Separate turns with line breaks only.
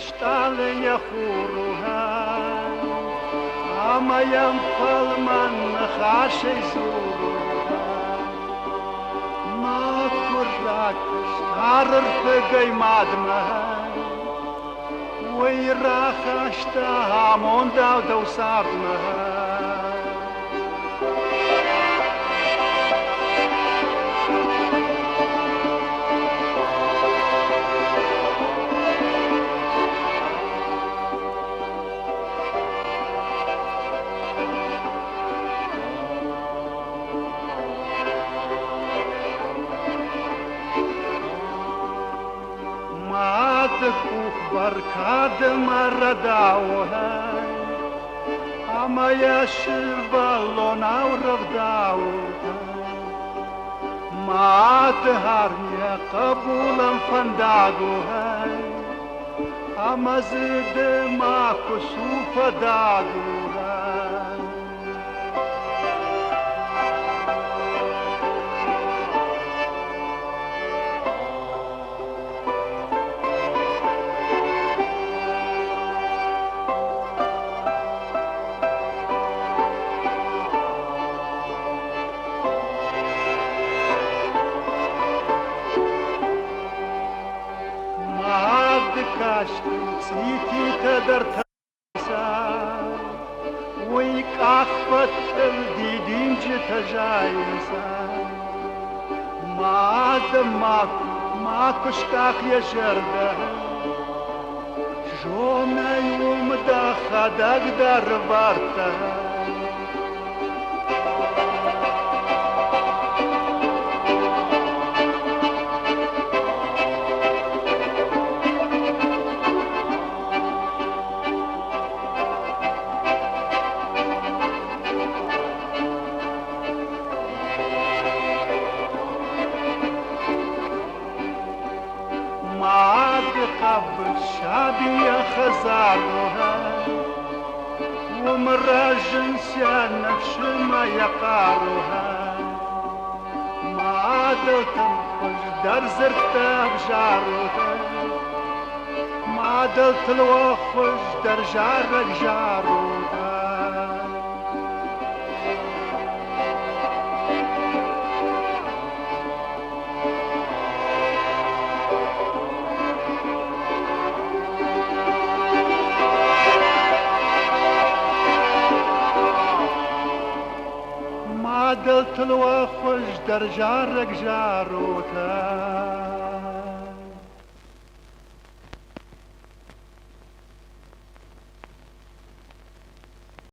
Stalin Yahuruhan Amayam Palman Khashay Zuruhan Ma Kurakish Harar Pegay Madman Wayrachashta Hamonda Dosardman بركاد مرداوها أما يشبالون أو رفداوها ما تهارني قبولا فنداغوها أما زد ما كسوف داغوها سيتي تدرت ويك أخفت الديدين جت جايسا ما دماكو ما كشتاق يشرده جونا يوم دا خدق در بارته شعبي خزارها ومراجن سيان نفس ما يقارها ما عادت تنفج در زرتا بجارها ما عادت الوخج در جارك جارها قلت الوخج در جارك جاروتا